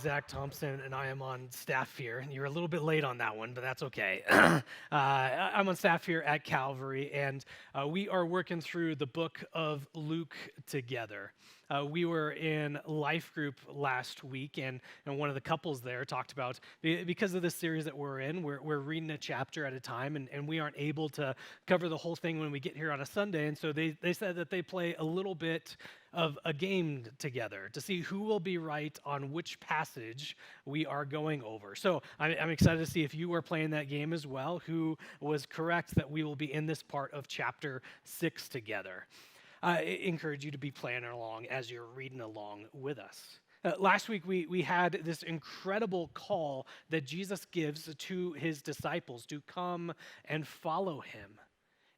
Zack Thompson, and I am on staff here. You're a little bit late on that one, but that's okay. I'm on staff here at Calvary, and we are working through the book of Luke together. We were in life group last week, and one of the couples there talked about, because of the series that we're in, we're reading a chapter at a time, and we aren't able to cover the whole thing when we get here on a Sunday, and so they said that they play a little bit of a game together to see who will be right on which passage we are going over. So I'm excited to see if you are playing that game as well, who was correct that we will be in this part of chapter 6 together. I encourage you to be playing along as you're reading along with us. Last week, we had this incredible call that Jesus gives to his disciples to come and follow him.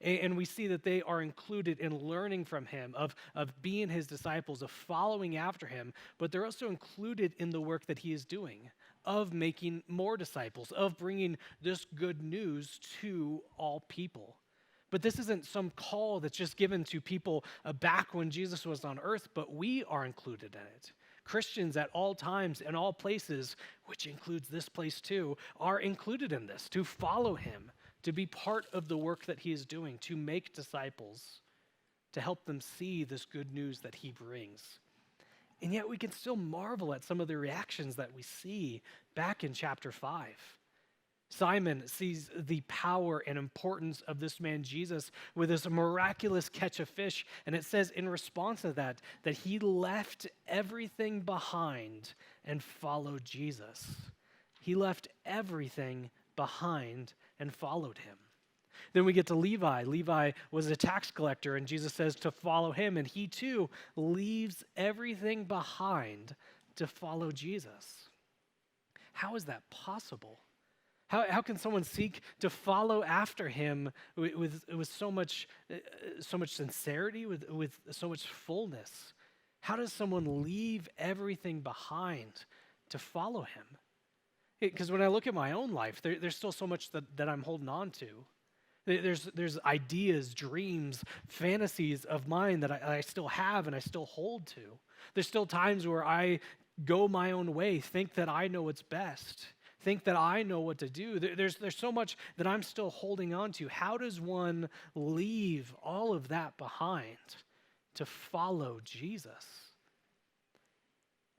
And we see that they are included in learning from him, of being his disciples, of following after him, but they're also included in the work that he is doing, of making more disciples, of bringing this good news to all people. But this isn't some call that's just given to people back when Jesus was on earth, but we are included in it. Christians at all times and all places, which includes this place too, are included in this, to follow him, to be part of the work that he is doing, to make disciples, to help them see this good news that he brings. And yet we can still marvel at some of the reactions that we see back in chapter 5. Simon sees the power and importance of this man Jesus with this miraculous catch of fish, and it says in response to that he left everything behind and followed Jesus. He left everything behind and followed him. Then we get to Levi. Levi was a tax collector, and Jesus says to follow him, and he too leaves everything behind to follow Jesus. How is that possible? How can someone seek to follow after him with so much sincerity, with so much fullness? How does someone leave everything behind to follow him? Because when I look at my own life, there's still so much that I'm holding on to. There's ideas, dreams, fantasies of mine that I still have and I still hold to. There's still times where I go my own way, think that I know what's best, think that I know what to do. There's so much that I'm still holding on to. How does one leave all of that behind to follow Jesus?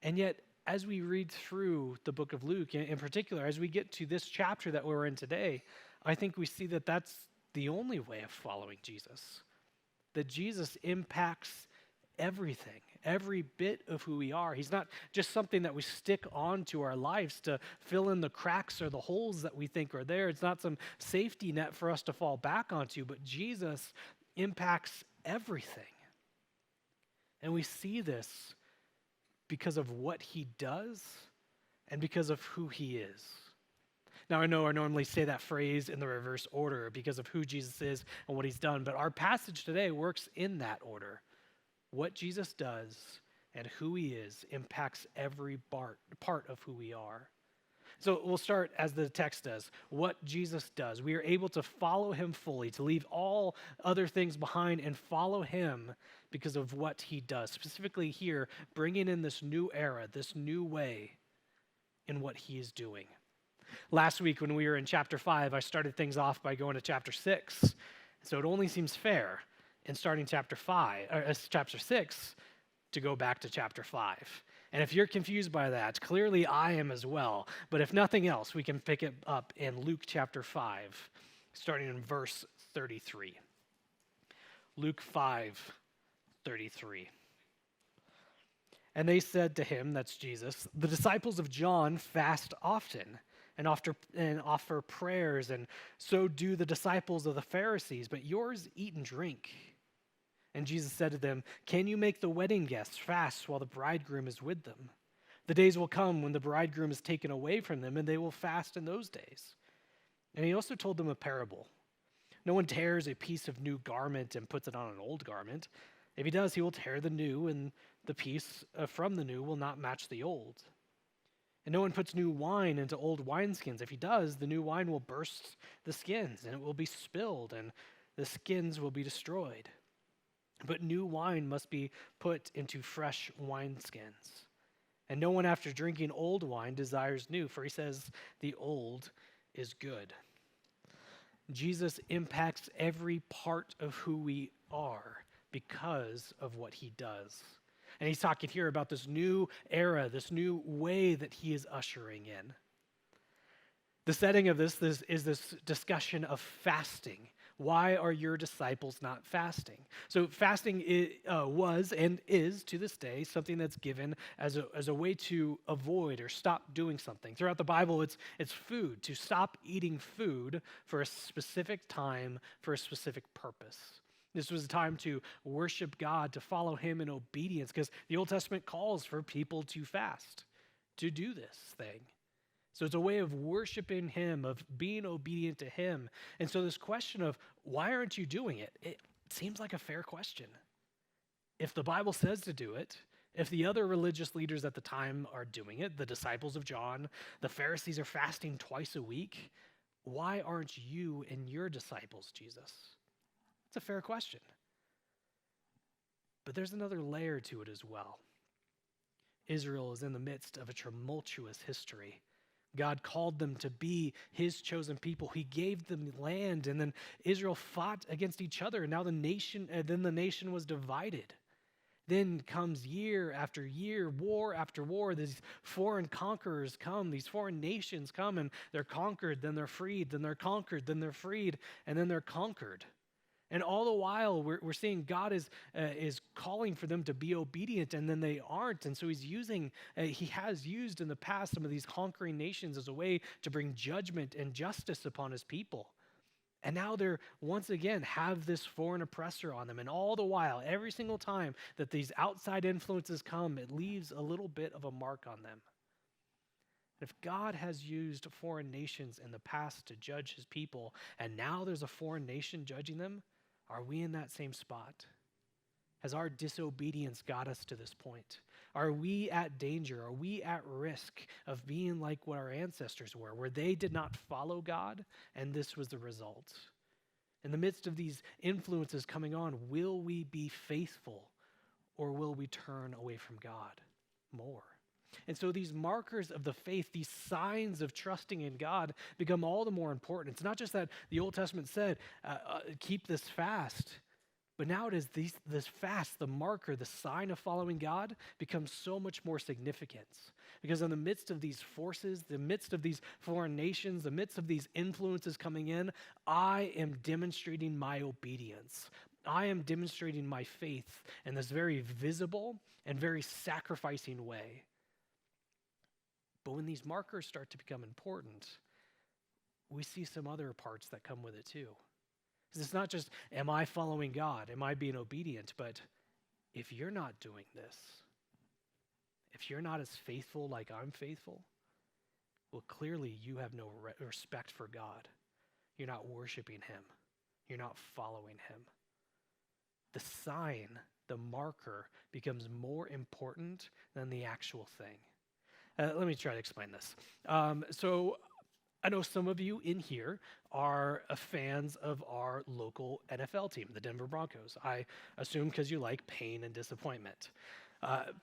And yet, as we read through the book of Luke, in particular, as we get to this chapter that we're in today, I think we see that that's the only way of following Jesus. That Jesus impacts everything, every bit of who we are. He's not just something that we stick onto our lives to fill in the cracks or the holes that we think are there. It's not some safety net for us to fall back onto, but Jesus impacts everything. And we see this because of what he does and because of who he is. Now, I know I normally say that phrase in the reverse order because of who Jesus is and what he's done, but our passage today works in that order. What Jesus does and who he is impacts every part of who we are. So we'll start as the text does. What Jesus does. We are able to follow him fully, to leave all other things behind and follow him because of what he does. Specifically here, bringing in this new era, this new way in what he is doing. Last week when we were in chapter 5, I started things off by going to chapter 6. So it only seems fair in starting chapter 6 to go back to chapter 5. And if you're confused by that, clearly I am as well. But if nothing else, we can pick it up in Luke chapter 5, starting in verse 33. Luke 5:33. And they said to him, that's Jesus, the disciples of John fast often and offer prayers, and so do the disciples of the Pharisees, but yours eat and drink. And Jesus said to them, can you make the wedding guests fast while the bridegroom is with them? The days will come when the bridegroom is taken away from them, and they will fast in those days. And he also told them a parable. No one tears a piece of new garment and puts it on an old garment. If he does, he will tear the new, and the piece from the new will not match the old. And no one puts new wine into old wineskins. If he does, the new wine will burst the skins, and it will be spilled, and the skins will be destroyed. But new wine must be put into fresh wineskins. And no one after drinking old wine desires new, for he says the old is good. Jesus impacts every part of who we are because of what he does. And he's talking here about this new era, this new way that he is ushering in. The setting of this is this discussion of fasting. Why are your disciples not fasting? So fasting was and is to this day something that's given as a way to avoid or stop doing something. Throughout the Bible, it's food, to stop eating food for a specific time, for a specific purpose. This was a time to worship God, to follow him in obedience, because the Old Testament calls for people to fast, to do this thing. So it's a way of worshiping him, of being obedient to him. And so this question of why aren't you doing it? It seems like a fair question. If the Bible says to do it, if the other religious leaders at the time are doing it, the disciples of John, the Pharisees are fasting twice a week, why aren't you and your disciples, Jesus? It's a fair question. But there's another layer to it as well. Israel is in the midst of a tumultuous history. God called them to be his chosen people. He gave them land, and then Israel fought against each other. And now the nation was divided. Then comes year after year, war after war. These foreign conquerors come, these foreign nations come, and they're conquered, then they're freed, then they're conquered, then they're freed, and then they're conquered. And all the while, we're seeing God is calling for them to be obedient, and then they aren't. And so he has used in the past some of these conquering nations as a way to bring judgment and justice upon his people. And now they're once again have this foreign oppressor on them. And all the while, every single time that these outside influences come, it leaves a little bit of a mark on them. If God has used foreign nations in the past to judge his people, and now there's a foreign nation judging them, are we in that same spot? Has our disobedience got us to this point? Are we at danger? Are we at risk of being like what our ancestors were, where they did not follow God, and this was the result? In the midst of these influences coming on, will we be faithful, or will we turn away from God more? And so these markers of the faith, these signs of trusting in God become all the more important. It's not just that the Old Testament said, keep this fast, but now it is this fast, the marker, the sign of following God becomes so much more significant. Because in the midst of these forces, the midst of these foreign nations, the midst of these influences coming in, I am demonstrating my obedience. I am demonstrating my faith in this very visible and very sacrificing way. But when these markers start to become important, we see some other parts that come with it too. Because it's not just, am I following God? Am I being obedient? But if you're not doing this, if you're not as faithful like I'm faithful, well, clearly you have no respect for God. You're not worshiping him. You're not following him. The sign, the marker, becomes more important than the actual thing. Let me try to explain this. So I know some of you in here are fans of our local NFL team, the Denver Broncos. I assume because you like pain and disappointment.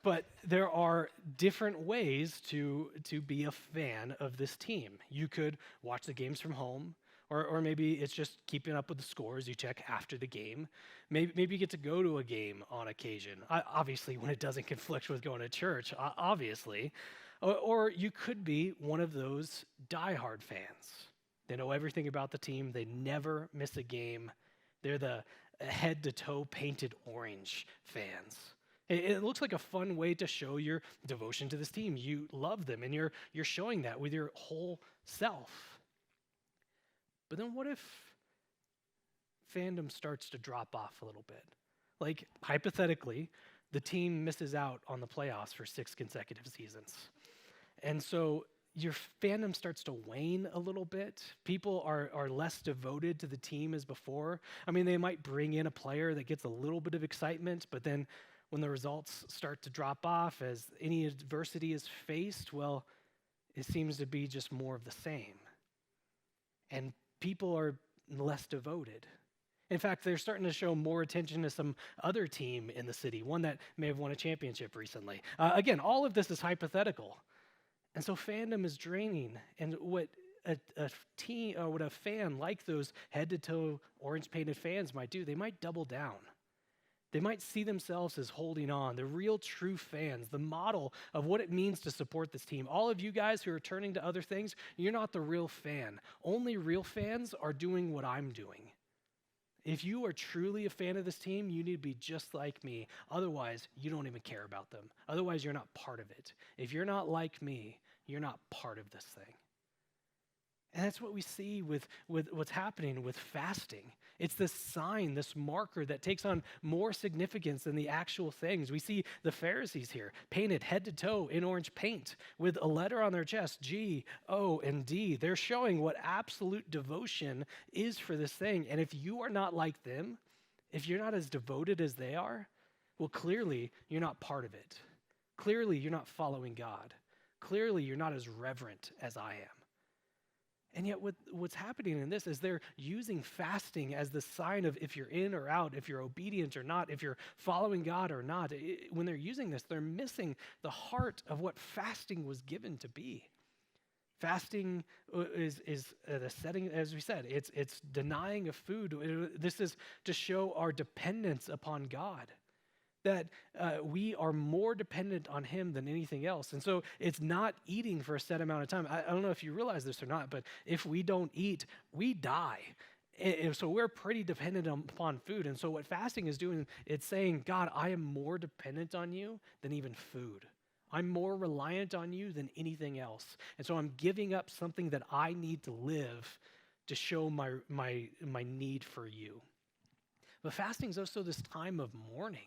But there are different ways to be a fan of this team. You could watch the games from home, or maybe it's just keeping up with the scores. You check after the game. Maybe you get to go to a game on occasion. Obviously, when it doesn't conflict with going to church, obviously. Or you could be one of those diehard fans. They know everything about the team. They never miss a game. They're the head-to-toe painted orange fans. It looks like a fun way to show your devotion to this team. You love them, and you're showing that with your whole self. But then what if fandom starts to drop off a little bit? Like, hypothetically, the team misses out on the playoffs for 6 consecutive seasons. And so your fandom starts to wane a little bit. People are less devoted to the team as before. I mean, they might bring in a player that gets a little bit of excitement, but then when the results start to drop off, as any adversity is faced, well, it seems to be just more of the same. And people are less devoted. In fact, they're starting to show more attention to some other team in the city, one that may have won a championship recently. Again, all of this is hypothetical. And so fandom is draining. And what a team or what a fan like those head-to-toe orange-painted fans might do, they might double down. They might see themselves as holding on, the real true fans, the model of what it means to support this team. All of you guys who are turning to other things, you're not the real fan. Only real fans are doing what I'm doing. If you are truly a fan of this team, you need to be just like me. Otherwise, you don't even care about them. Otherwise, you're not part of it. If you're not like me, you're not part of this thing. And that's what we see with what's happening with fasting. It's this sign, this marker that takes on more significance than the actual things. We see the Pharisees here, painted head to toe in orange paint with a letter on their chest, G, O, and D. They're showing what absolute devotion is for this thing. And if you are not like them, if you're not as devoted as they are, well, clearly you're not part of it. Clearly you're not following God. Clearly you're not as reverent as I am. And yet what's happening in this is they're using fasting as the sign of if you're in or out, if you're obedient or not, if you're following God or not. When they're using this, they're missing the heart of what fasting was given to be. Fasting is the setting, as we said, it's denying of food. This is to show our dependence upon God. That we are more dependent on him than anything else. And so it's not eating for a set amount of time. I don't know if you realize this or not, but if we don't eat, we die. And so we're pretty dependent upon food. And so what fasting is doing, it's saying, God, I am more dependent on you than even food. I'm more reliant on you than anything else. And so I'm giving up something that I need to live to show my need for you. But fasting is also this time of mourning.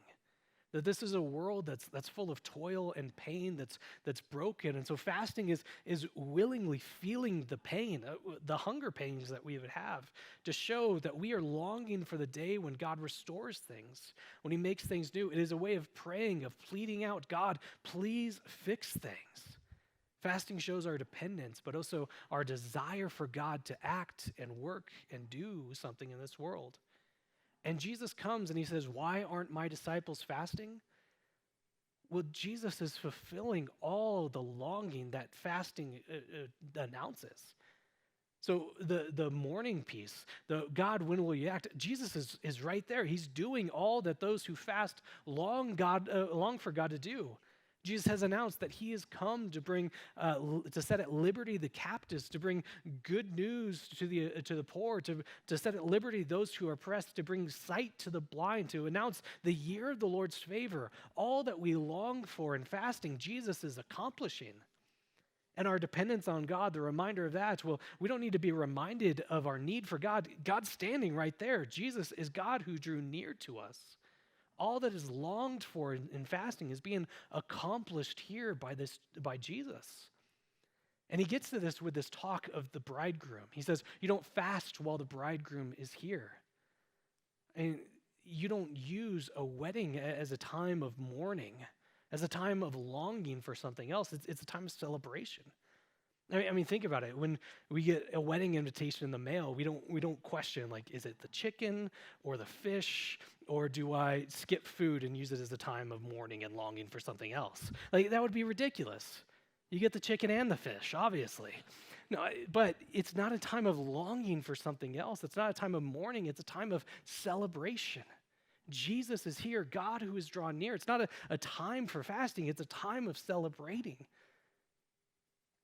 That this is a world that's full of toil and pain, that's broken. And so fasting is willingly feeling the pain, the hunger pains that we would have to show that we are longing for the day when God restores things, when he makes things new. It is a way of praying, of pleading out, God, please fix things. Fasting shows our dependence, but also our desire for God to act and work and do something in this world. And Jesus comes and he says, why aren't my disciples fasting? Well, Jesus is fulfilling all the longing that fasting announces. So the mourning piece, the God, when will you act? Jesus is right there. He's doing all that those who fast long for God to do. Jesus has announced that he has come to bring, to set at liberty the captives, to bring good news to the poor, to set at liberty those who are oppressed, to bring sight to the blind, to announce the year of the Lord's favor. All that we long for in fasting, Jesus is accomplishing. And our dependence on God, the reminder of that, well, we don't need to be reminded of our need for God. God's standing right there. Jesus is God who drew near to us. All that is longed for in fasting is being accomplished here by Jesus. And he gets to this with this talk of the bridegroom. He says, you don't fast while the bridegroom is here. And you don't use a wedding as a time of mourning, as a time of longing for something else. It's a time of celebration. I mean, think about it. When we get a wedding invitation in the mail, we don't question, like, is it the chicken or the fish, or do I skip food and use it as a time of mourning and longing for something else? Like, that would be ridiculous. You get the chicken and the fish, obviously. No, but it's not a time of longing for something else. It's not a time of mourning. It's a time of celebration. Jesus is here, God who is drawn near. It's not a time for fasting. It's a time of celebrating.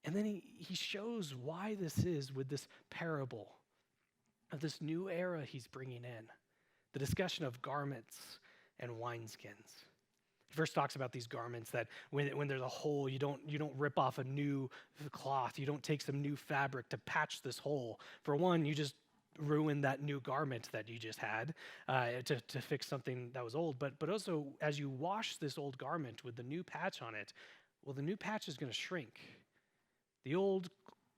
And then he shows why this is with this parable of this new era he's bringing in, the discussion of garments and wineskins. He first talks about these garments that when there's a hole, you don't rip off a new cloth. You don't take some new fabric to patch this hole. For one, you just ruin that new garment that you just had to fix something that was old. But also, as you wash this old garment with the new patch on it, well, the new patch is going to shrink. The old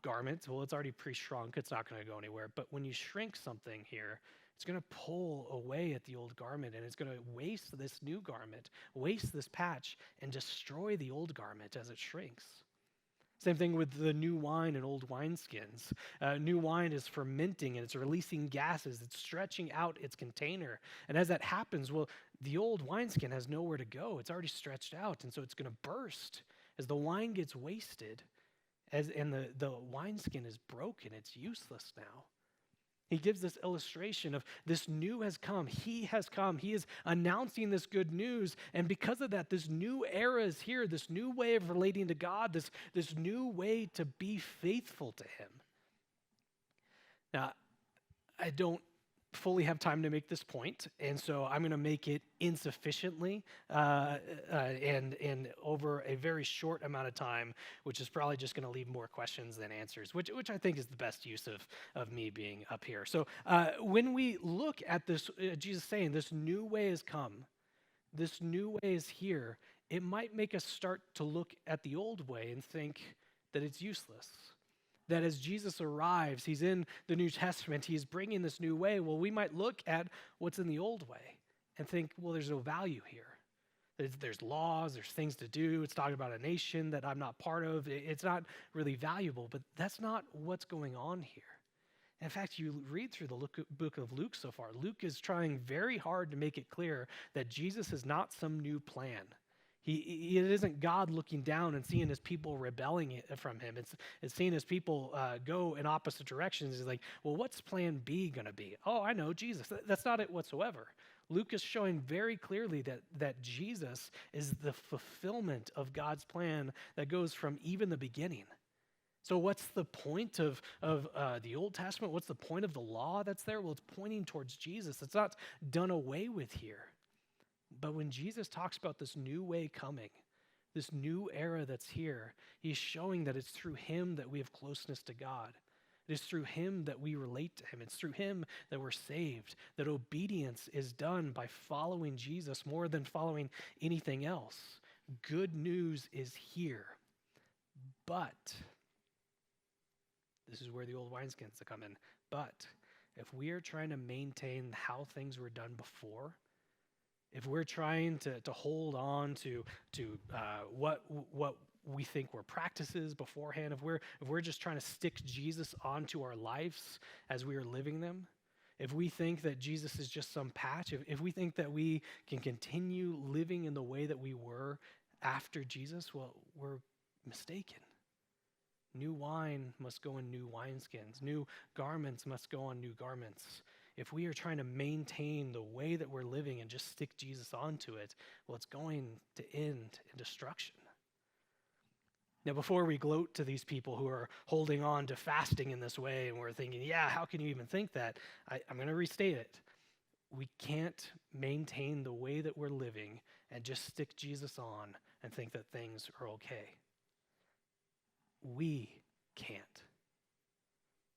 garment, well, it's already pre-shrunk. It's not going to go anywhere. But when you shrink something here, it's going to pull away at the old garment, and it's going to waste this new garment, waste this patch, and destroy the old garment as it shrinks. Same thing with the new wine and old wineskins. New wine is fermenting and it's releasing gases. It's stretching out its container. And as that happens, well, the old wineskin has nowhere to go. It's already stretched out, and so it's going to burst as the wine gets wasted. And the wineskin is broken. It's useless now. He gives this illustration of this new has come. He has come. He is announcing this good news. And because of that, this new era is here, this new way of relating to God, this new way to be faithful to him. Now, I don't fully have time to make this point, and so I'm going to make it insufficiently and over a very short amount of time, which is probably just going to leave more questions than answers, which I think is the best use of me being up here. So when we look at this, Jesus saying this new way has come, this new way is here, it might make us start to look at the old way and think that it's useless. That as Jesus arrives, he's in the New Testament, he's bringing this new way. Well, we might look at what's in the old way and think, well, there's no value here. There's laws, there's things to do. It's talking about a nation that I'm not part of. It's not really valuable, but that's not what's going on here. In fact, you read through the book of Luke so far. Luke is trying very hard to make it clear that Jesus is not some new plan. It isn't God looking down and seeing his people rebelling from him. It's seeing his people go in opposite directions. He's like, well, what's plan B going to be? Oh, I know, Jesus. That's not it whatsoever. Luke is showing very clearly that Jesus is the fulfillment of God's plan that goes from even the beginning. So what's the point of the Old Testament? What's the point of the law that's there? Well, it's pointing towards Jesus. It's not done away with here. But when Jesus talks about this new way coming, this new era that's here, he's showing that it's through him that we have closeness to God. It is through him that we relate to him. It's through him that we're saved, that obedience is done by following Jesus more than following anything else. Good news is here. But, this is where the old wineskins come in, but if we are trying to maintain how things were done before, if we're trying to hold on to what we think were practices beforehand, if we're just trying to stick Jesus onto our lives as we are living them, if we think that Jesus is just some patch, if we think that we can continue living in the way that we were after Jesus, well, we're mistaken. New wine must go in new wineskins. New garments must go on new garments. If we are trying to maintain the way that we're living and just stick Jesus onto it, well, it's going to end in destruction. Now, before we gloat to these people who are holding on to fasting in this way and we're thinking, yeah, how can you even think that? I'm going to restate it. We can't maintain the way that we're living and just stick Jesus on and think that things are okay. We can't.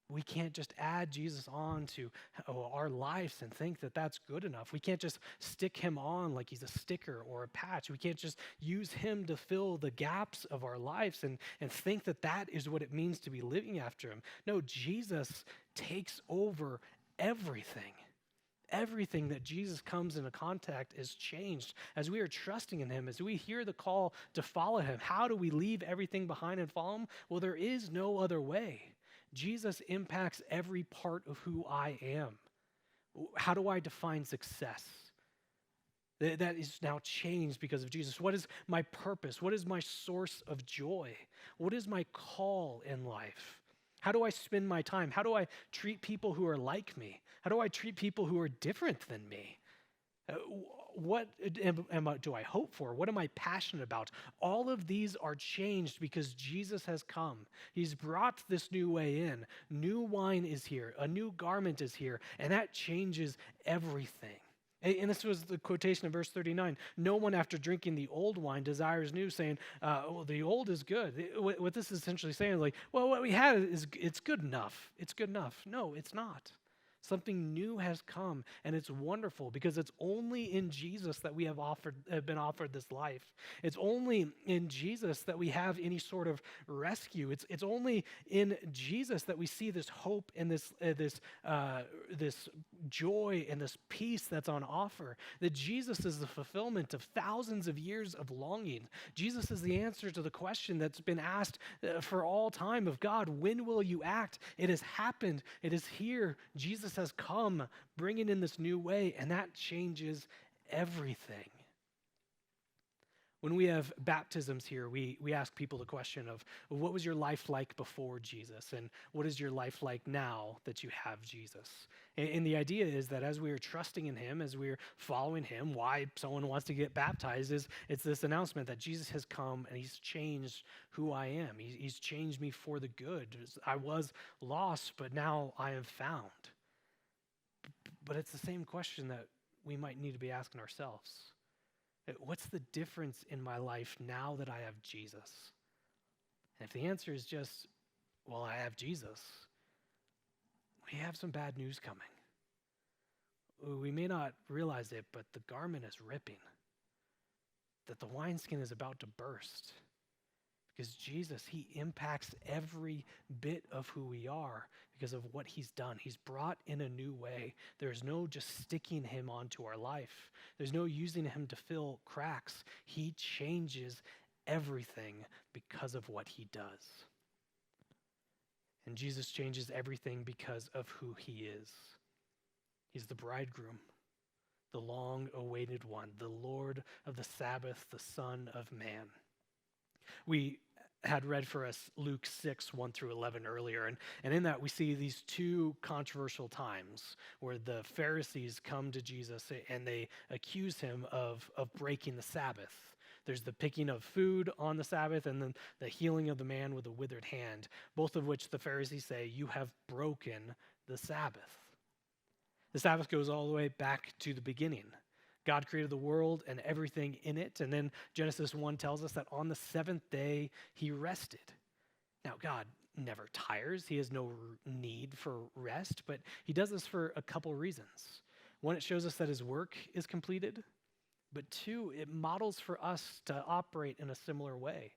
We can't just add Jesus on to our lives and think that that's good enough. We can't just stick him on like he's a sticker or a patch. We can't just use him to fill the gaps of our lives and think that that is what it means to be living after him. No, Jesus takes over everything. Everything that Jesus comes into contact is changed. As we are trusting in him, as we hear the call to follow him, how do we leave everything behind and follow him? Well, there is no other way. Jesus impacts every part of who I am. How do I define success? That is now changed because of Jesus. What is my purpose? What is my source of joy? What is my call in life? How do I spend my time? How do I treat people who are like me? How do I treat people who are different than me? What do I hope for? What am I passionate about? All of these are changed because Jesus has come. He's brought this new way in. New wine is here. A new garment is here. And that changes everything. And this was the quotation of verse 39. No one after drinking the old wine desires new, saying, well, the old is good. What this is essentially saying is like, well, what we had it's good enough. It's good enough. No, it's not. Something new has come, and it's wonderful because it's only in Jesus that we have been offered this life. It's only in Jesus that we have any sort of rescue. It's only in Jesus that we see this hope and this joy and this peace that's on offer. That Jesus is the fulfillment of thousands of years of longing. Jesus is the answer to the question that's been asked for all time of God, when will you act? It has happened. It is here. Jesus has come, bringing in this new way, and that changes everything. When we have baptisms here, we ask people the question of, what was your life like before Jesus? And what is your life like now that you have Jesus? And the idea is that as we are trusting in him, as we're following him, why someone wants to get baptized is it's this announcement that Jesus has come and he's changed who I am. He's changed me for the good. I was lost, but now I am found. But it's the same question that we might need to be asking ourselves. What's the difference in my life now that I have Jesus? And if the answer is just, well, I have Jesus, we have some bad news coming. We may not realize it, but the garment is ripping, that the wineskin is about to burst. Because Jesus, he impacts every bit of who we are because of what he's done. He's brought in a new way. There's no just sticking him onto our life. There's no using him to fill cracks. He changes everything because of what he does. And Jesus changes everything because of who he is. He's the bridegroom, the long-awaited one, the Lord of the Sabbath, the Son of Man. We had read for us Luke 6, 1 through 11 earlier, and in that we see these two controversial times where the Pharisees come to Jesus and they accuse him of breaking the Sabbath. There's the picking of food on the Sabbath and then the healing of the man with a withered hand, both of which the Pharisees say, you have broken the Sabbath. The Sabbath goes all the way back to the beginning. God created the world and everything in it. And then Genesis 1 tells us that on the seventh day, he rested. Now, God never tires. He has no need for rest, but he does this for a couple reasons. One, it shows us that his work is completed. But two, it models for us to operate in a similar way,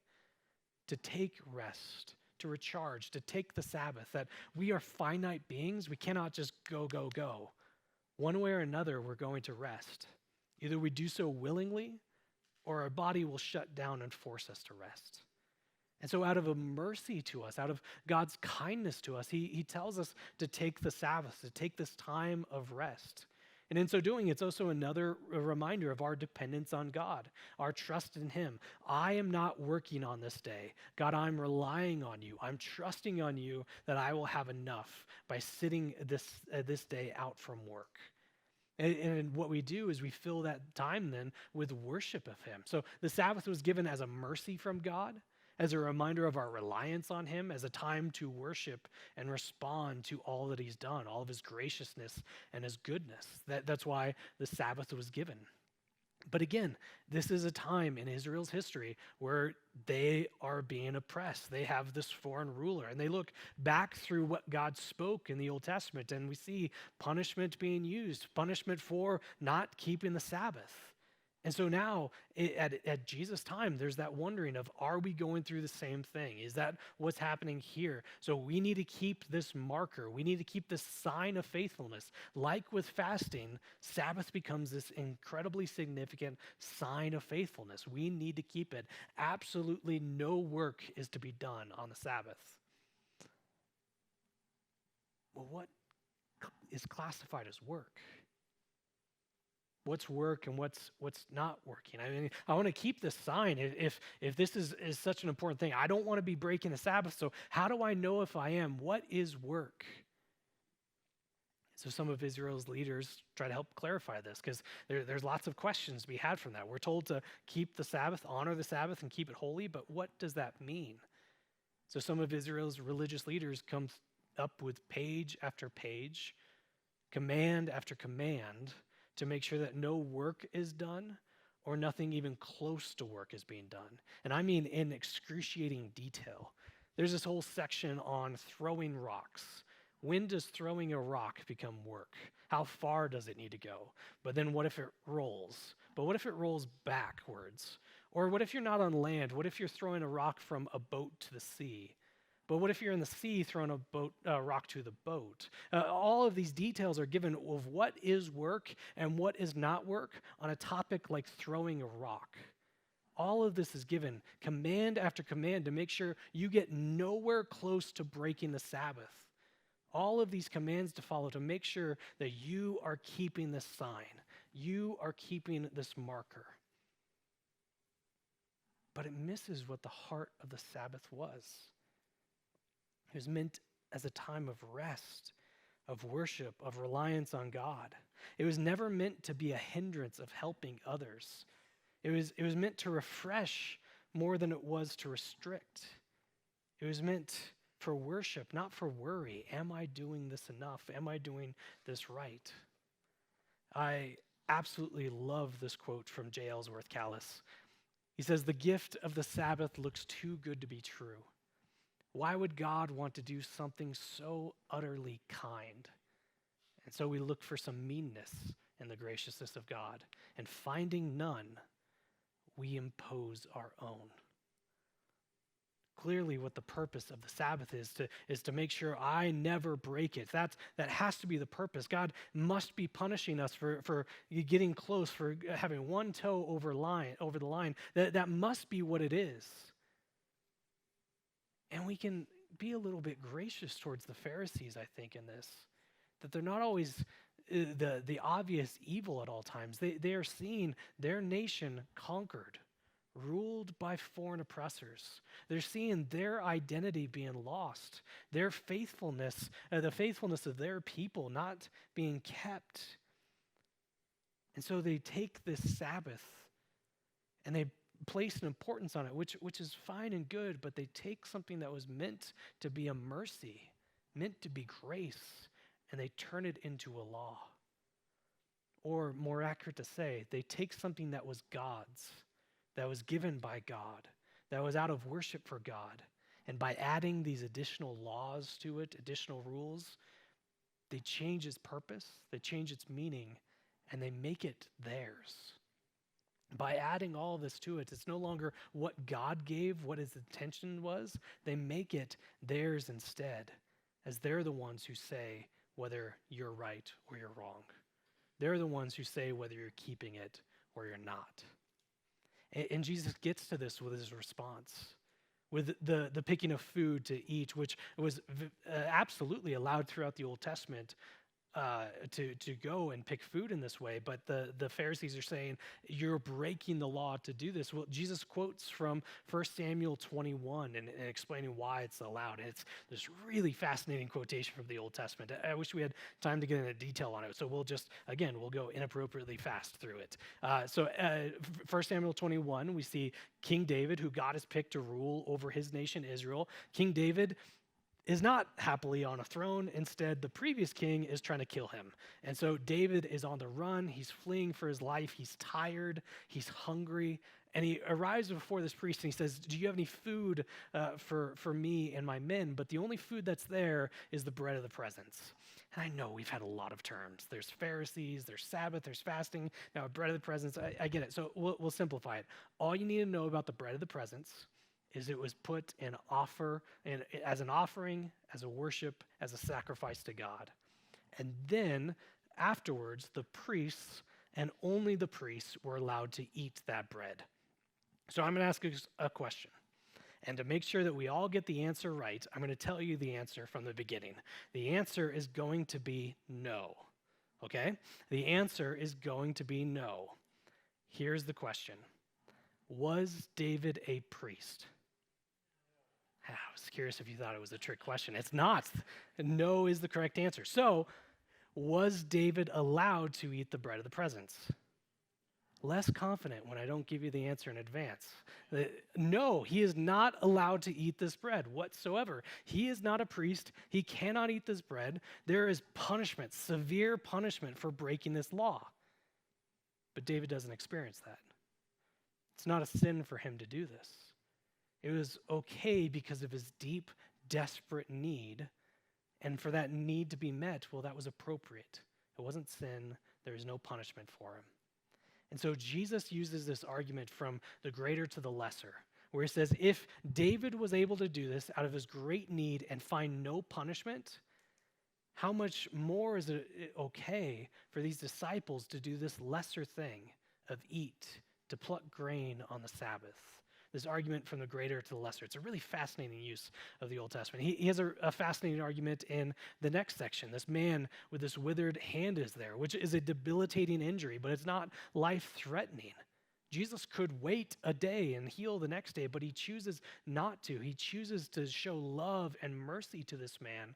to take rest, to recharge, to take the Sabbath, that we are finite beings. We cannot just go, go, go. One way or another, we're going to rest. Either we do so willingly or our body will shut down and force us to rest. And so out of a mercy to us, out of God's kindness to us, he tells us to take the Sabbath, to take this time of rest. And in so doing, it's also another reminder of our dependence on God, our trust in him. I am not working on this day. God, I'm relying on you. I'm trusting on you that I will have enough by sitting this day out from work. And what we do is we fill that time then with worship of him. So the Sabbath was given as a mercy from God, as a reminder of our reliance on him, as a time to worship and respond to all that he's done, all of his graciousness and his goodness. That's why the Sabbath was given. But again, this is a time in Israel's history where they are being oppressed. They have this foreign ruler, and they look back through what God spoke in the Old Testament, and we see punishment being used, punishment for not keeping the Sabbath. And so now, at Jesus' time, there's that wondering of, are we going through the same thing? Is that what's happening here? So we need to keep this marker. We need to keep this sign of faithfulness. Like with fasting, Sabbath becomes this incredibly significant sign of faithfulness. We need to keep it. Absolutely no work is to be done on the Sabbath. Well, what is classified as work? What's work and what's not working? I mean, I want to keep this sign. If this is such an important thing, I don't want to be breaking the Sabbath. So how do I know if I am? What is work? So some of Israel's leaders try to help clarify this because there's lots of questions to be had from that. We're told to keep the Sabbath, honor the Sabbath, and keep it holy, but what does that mean? So some of Israel's religious leaders come up with page after page, command after command, to make sure that no work is done or nothing even close to work is being done. And I mean in excruciating detail. There's this whole section on throwing rocks, When does throwing a rock become work? How far does it need to go? But then what if it rolls? But what if it rolls backwards? Or what if you're not on land? What if you're throwing a rock from a boat to the sea? But what if you're in the sea throwing a rock to the boat? All of these details are given of what is work and what is not work on a topic like throwing a rock. All of this is given command after command to make sure you get nowhere close to breaking the Sabbath. All of these commands to follow to make sure that you are keeping this sign. You are keeping this marker. But it misses what the heart of the Sabbath was. It was meant as a time of rest, of worship, of reliance on God. It was never meant to be a hindrance of helping others. It was meant to refresh more than it was to restrict. It was meant for worship, not for worry. Am I doing this enough? Am I doing this right? I absolutely love this quote from J. Ellsworth Callis. He says, "The gift of the Sabbath looks too good to be true. Why would God want to do something so utterly kind? And so we look for some meanness in the graciousness of God, and finding none, we impose our own." Clearly, what the purpose of the Sabbath is to make sure I never break it. That has to be the purpose. God must be punishing us for getting close, for having one toe over the line. That must be what it is. And we can be a little bit gracious towards the Pharisees, I think, in this. That they're not always the obvious evil at all times. They are seeing their nation conquered, ruled by foreign oppressors. They're seeing their identity being lost, their faithfulness, the faithfulness of their people not being kept. And so they take this Sabbath and they place an importance on it, which is fine and good, but they take something that was meant to be a mercy, meant to be grace, and they turn it into a law. Or more accurate to say, they take something that was God's, that was given by God, that was out of worship for God. And by adding these additional laws to it, additional rules, they change its purpose, they change its meaning, and they make it theirs. By adding all of this to it, it's no longer what God gave, what his intention was. They make it theirs instead, as they're the ones who say whether you're right or you're wrong. They're the ones who say whether you're keeping it or you're not. And Jesus gets to this with his response, with the picking of food to eat, which was absolutely allowed throughout the Old Testament to go and pick food in this way. But the Pharisees are saying, you're breaking the law to do this. Well, Jesus quotes from 1 Samuel 21 and explaining why it's allowed. And it's this really fascinating quotation from the Old Testament. I wish we had time to get into detail on it. So we'll go inappropriately fast through it. 1 Samuel 21, we see King David, who God has picked to rule over his nation, Israel. King David is not happily on a throne. Instead, the previous king is trying to kill him. And so David is on the run. He's fleeing for his life. He's tired. He's hungry. And he arrives before this priest and he says, "Do you have any food for me and my men?" But the only food that's there is the bread of the presence. And I know we've had a lot of terms. There's Pharisees, there's Sabbath, there's fasting. Now, bread of the presence, I get it. So we'll simplify it. All you need to know about the bread of the presence is it was put in as an offering, as a worship, as a sacrifice to God. And then afterwards, the priests and only the priests were allowed to eat that bread. So I'm going to ask a question. And to make sure that we all get the answer right, I'm going to tell you the answer from the beginning. The answer is going to be no. Okay? The answer is going to be no. Here's the question. Was David a priest? I was curious if you thought it was a trick question. It's not. No is the correct answer. So, was David allowed to eat the bread of the presence? Less confident when I don't give you the answer in advance. No, he is not allowed to eat this bread whatsoever. He is not a priest. He cannot eat this bread. There is punishment, severe punishment for breaking this law. But David doesn't experience that. It's not a sin for him to do this. It was okay because of his deep, desperate need, And for that need to be met, well, that was appropriate. It wasn't sin. There was no punishment for him. And so Jesus uses this argument from the greater to the lesser, where he says, if David was able to do this out of his great need and find no punishment, how much more is it okay for these disciples to do this lesser thing of eat, to pluck grain on the Sabbath? This argument from the greater to the lesser. It's a really fascinating use of the Old Testament. He has a fascinating argument in the next section. This man with this withered hand is there, which is a debilitating injury, but it's not life-threatening. Jesus could wait a day and heal the next day, but he chooses not to. He chooses to show love and mercy to this man,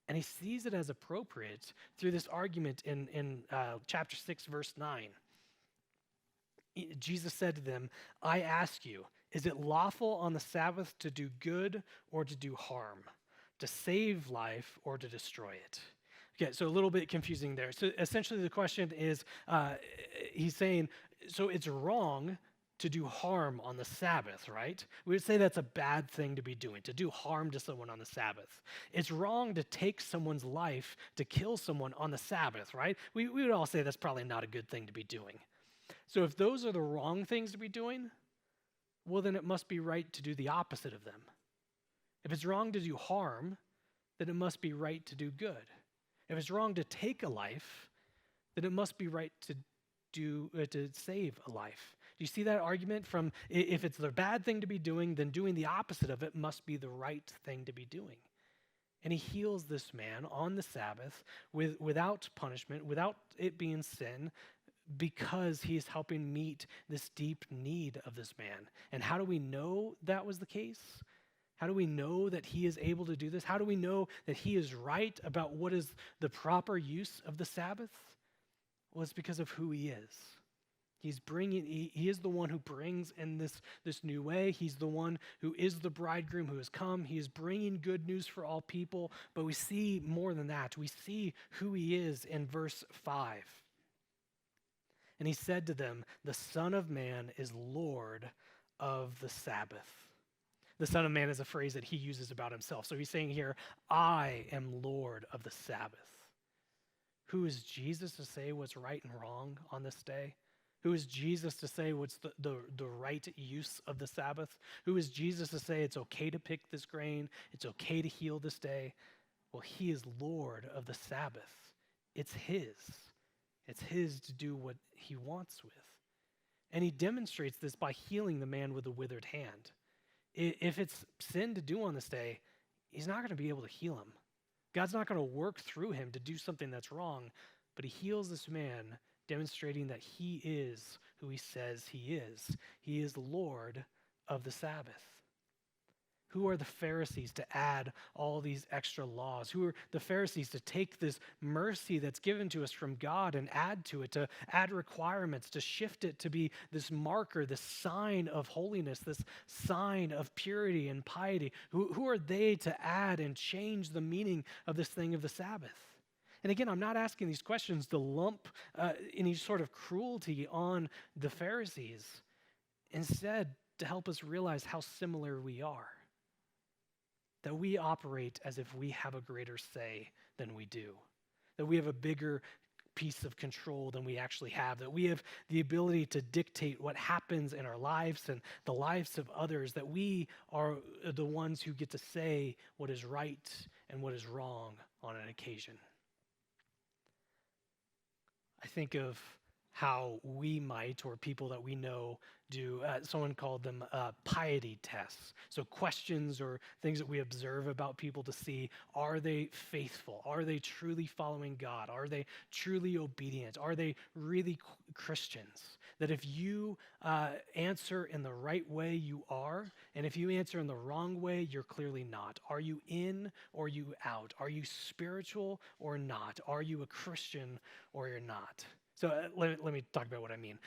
and he sees it as appropriate through this argument in chapter 6, verse 9. Jesus said to them, I ask you, is it lawful on the Sabbath to do good or to do harm, to save life or to destroy it? Okay, so a little bit confusing there. So essentially the question is, he's saying, so it's wrong to do harm on the Sabbath, right? We would say that's a bad thing to be doing, to do harm to someone on the Sabbath. It's wrong to take someone's life, to kill someone on the Sabbath, right? We would all say that's probably not a good thing to be doing. So if those are the wrong things to be doing, well, then it must be right to do the opposite of them. If it's wrong to do harm, then it must be right to do good. If it's wrong to take a life, then it must be right to save a life. Do you see that argument from if it's the bad thing to be doing, then doing the opposite of it must be the right thing to be doing? And he heals this man on the Sabbath without punishment, without it being sin, because he's helping meet this deep need of this man. And how do we know that was the case? How do we know that he is able to do this? How do we know that he is right about what is the proper use of the Sabbath? Well, it's because of who he is. He is the one who brings in this new way. He's the one who is the bridegroom who has come. He is bringing good news for all people. But we see more than that. We see who he is in verse 5. And he said to them, the Son of Man is Lord of the Sabbath. The Son of Man is a phrase that he uses about himself. So he's saying here, I am Lord of the Sabbath. Who is Jesus to say what's right and wrong on this day? Who is Jesus to say what's the right use of the Sabbath? Who is Jesus to say it's okay to pick this grain? It's okay to heal this day? Well, he is Lord of the Sabbath. It's his. It's his to do what he wants with. And he demonstrates this by healing the man with the withered hand. If it's sin to do on this day, he's not going to be able to heal him. God's not going to work through him to do something that's wrong, but he heals this man, demonstrating that he is who he says he is. He is Lord of the Sabbath. Who are the Pharisees to add all these extra laws? Who are the Pharisees to take this mercy that's given to us from God and add to it, to add requirements, to shift it to be this marker, this sign of holiness, this sign of purity and piety? Who are they to add and change the meaning of this thing of the Sabbath? And again, I'm not asking these questions to lump any sort of cruelty on the Pharisees. Instead, to help us realize how similar we are. That we operate as if we have a greater say than we do. That we have a bigger piece of control than we actually have. That we have the ability to dictate what happens in our lives and the lives of others. That we are the ones who get to say what is right and what is wrong on an occasion. I think of how we might, or people that we know do, someone called them piety tests. So questions or things that we observe about people to see, are they faithful? Are they truly following God? Are they truly obedient? Are they really Christians? That if you answer in the right way, you are, and if you answer in the wrong way, you're clearly not. Are you in or are you out? Are you spiritual or not? Are you a Christian or you're not? So let me talk about what I mean.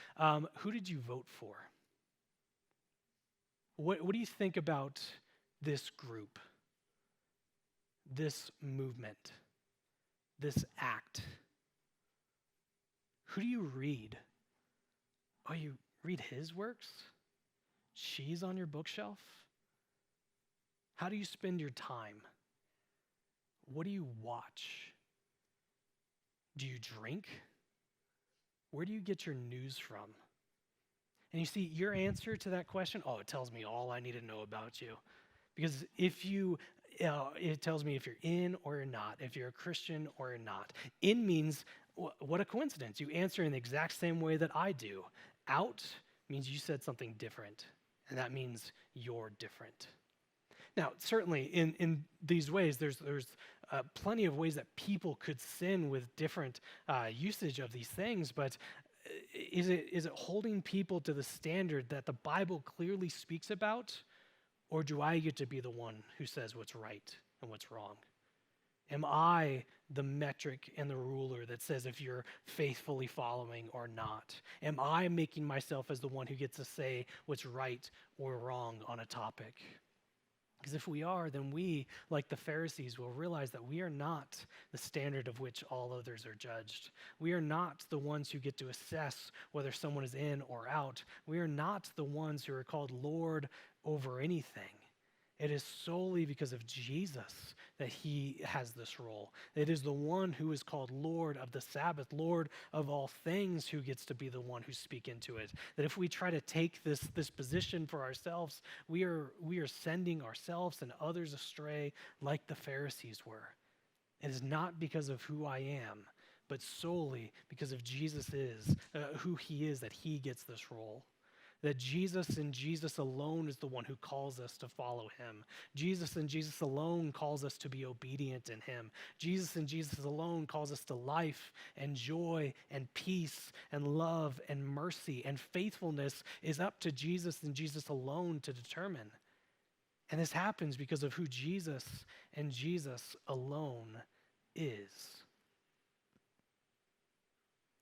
Who did you vote for? What do you think about this group, this movement, this act? Who do you read? Oh, you read his works? She's on your bookshelf? How do you spend your time? What do you watch? Do you drink? Where do you get your news from? And you see, your answer to that question, oh, it tells me all I need to know about you. Because it tells me if you're in or you're not, if you're a Christian or you're not. In means, what a coincidence. You answer in the exact same way that I do. Out means you said something different, and that means you're different. Now, certainly in these ways, there's plenty of ways that people could sin with different usage of these things, but is it holding people to the standard that the Bible clearly speaks about, or do I get to be the one who says what's right and what's wrong? Am I the metric and the ruler that says if you're faithfully following or not? Am I making myself as the one who gets to say what's right or wrong on a topic? Because if we are, then we, like the Pharisees, will realize that we are not the standard of which all others are judged. We are not the ones who get to assess whether someone is in or out. We are not the ones who are called Lord over anything. It is solely because of Jesus that he has this role. It is the one who is called Lord of the Sabbath, Lord of all things, who gets to be the one who speak into it. That if we try to take this position for ourselves, we are sending ourselves and others astray like the Pharisees were. It is not because of who I am, but solely because of Jesus is, who he is, that he gets this role. That Jesus and Jesus alone is the one who calls us to follow him. Jesus and Jesus alone calls us to be obedient in him. Jesus and Jesus alone calls us to life and joy and peace and love and mercy, and faithfulness is up to Jesus and Jesus alone to determine. And this happens because of who Jesus and Jesus alone is.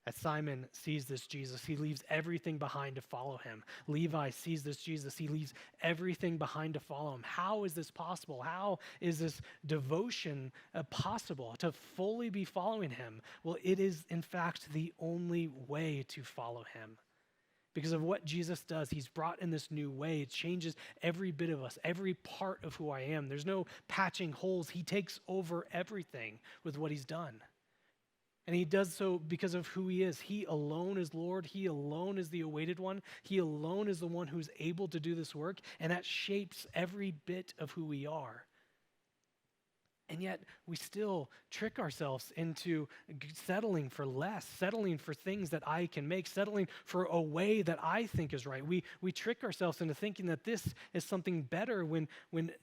As Simon sees this Jesus, he leaves everything behind to follow him. Levi sees this Jesus, he leaves everything behind to follow him. How is this possible? How is this devotion possible, to fully be following him? Well, it is, in fact, the only way to follow him. Because of what Jesus does, he's brought in this new way. It changes every bit of us, every part of who I am. There's no patching holes. He takes over everything with what he's done. And he does so because of who he is. He alone is Lord. He alone is the awaited one. He alone is the one who's able to do this work, and that shapes every bit of who we are. And yet we still trick ourselves into settling for less, settling for things that I can make, settling for a way that I think is right. We trick ourselves into thinking that this is something better when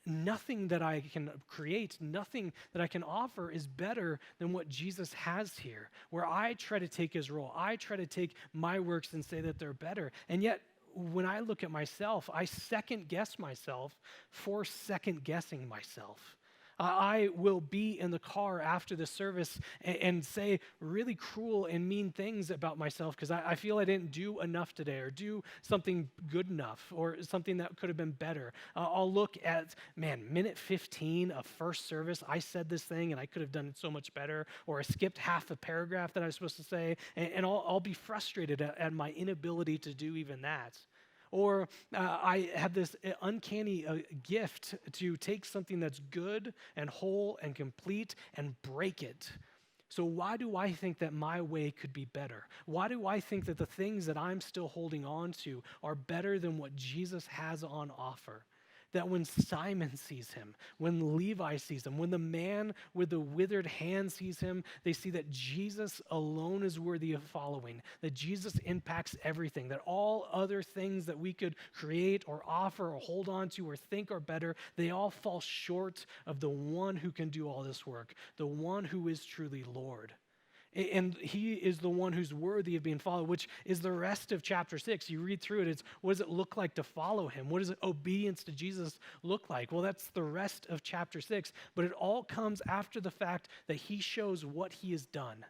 nothing that I can create, nothing that I can offer is better than what Jesus has here, where I try to take his role. I try to take my works and say that they're better. And yet when I look at myself, I second guess myself for second guessing myself. I will be in the car after the service and say really cruel and mean things about myself because I feel I didn't do enough today, or do something good enough, or something that could have been better. I'll look at, minute 15 of first service, I said this thing and I could have done it so much better, or I skipped half a paragraph that I was supposed to say, and I'll be frustrated at my inability to do even that. Or I have this uncanny gift to take something that's good and whole and complete and break it. So why do I think that my way could be better? Why do I think that the things that I'm still holding on to are better than what Jesus has on offer? That when Simon sees him, when Levi sees him, when the man with the withered hand sees him, they see that Jesus alone is worthy of following, that Jesus impacts everything, that all other things that we could create or offer or hold on to or think are better, they all fall short of the one who can do all this work, the one who is truly Lord. And he is the one who's worthy of being followed, which is the rest of chapter 6. You read through it, it's what does it look like to follow him? What does obedience to Jesus look like? Well, that's the rest of chapter 6, but it all comes after the fact that he shows what he has done.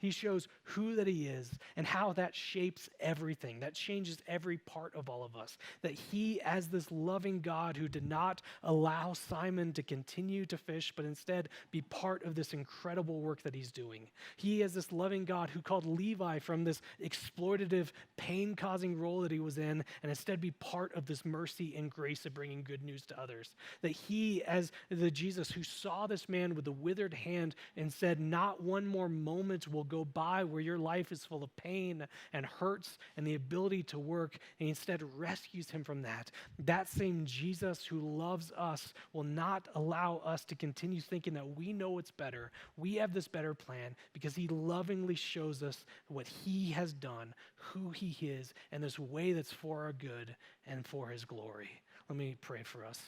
He shows who that he is and how that shapes everything, that changes every part of all of us. That he, as this loving God who did not allow Simon to continue to fish, but instead be part of this incredible work that he's doing. He, as this loving God who called Levi from this exploitative, pain-causing role that he was in, and instead be part of this mercy and grace of bringing good news to others. That he, as the Jesus who saw this man with the withered hand and said, not one more moment will go by where your life is full of pain and hurts and the ability to work, and instead rescues him from that. That same Jesus who loves us will not allow us to continue thinking that we know what's better. We have this better plan because he lovingly shows us what he has done, who he is, and this way that's for our good and for his glory. Let me pray for us.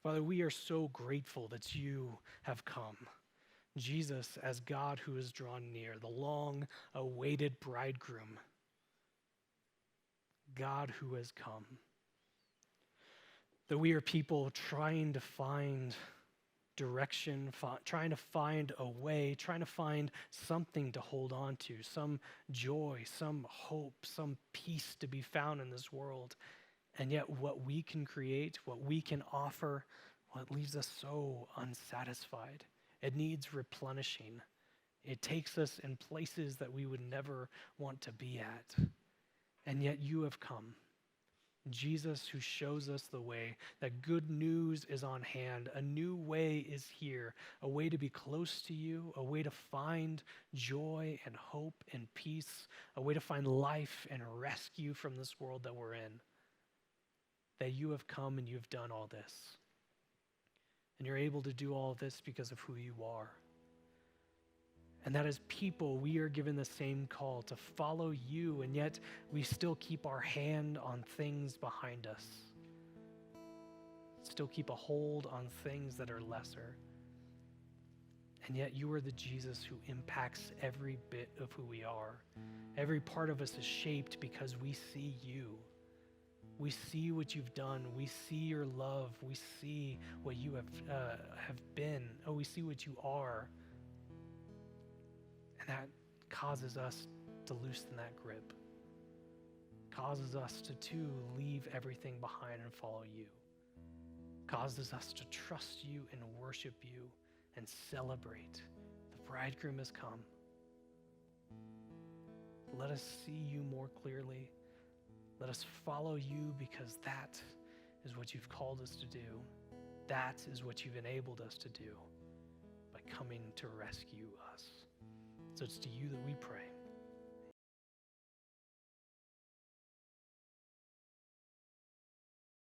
Father, we are so grateful that you have come. Jesus, as God who is drawn near, the long-awaited bridegroom. God who has come. That we are people trying to find direction, trying to find a way, trying to find something to hold on to, some joy, some hope, some peace to be found in this world. And yet what we can create, what we can offer, well, it leaves us so unsatisfied. It needs replenishing. It takes us in places that we would never want to be at. And yet you have come. Jesus, who shows us the way, that good news is on hand. A new way is here, a way to be close to you, a way to find joy and hope and peace, a way to find life and rescue from this world that we're in. That you have come and you've done all this. And you're able to do all this because of who you are. And that as people, we are given the same call to follow you, and yet we still keep our hand on things behind us. Still keep a hold on things that are lesser. And yet you are the Jesus who impacts every bit of who we are. Every part of us is shaped because we see you. We see what you've done. We see your love. We see what you have been. Oh, we see what you are. And that causes us to loosen that grip. Causes us to too leave everything behind and follow you. Causes us to trust you and worship you and celebrate. The bridegroom has come. Let us see you more clearly. Let us follow you because that is what you've called us to do. That is what you've enabled us to do by coming to rescue us. So it's to you that we pray.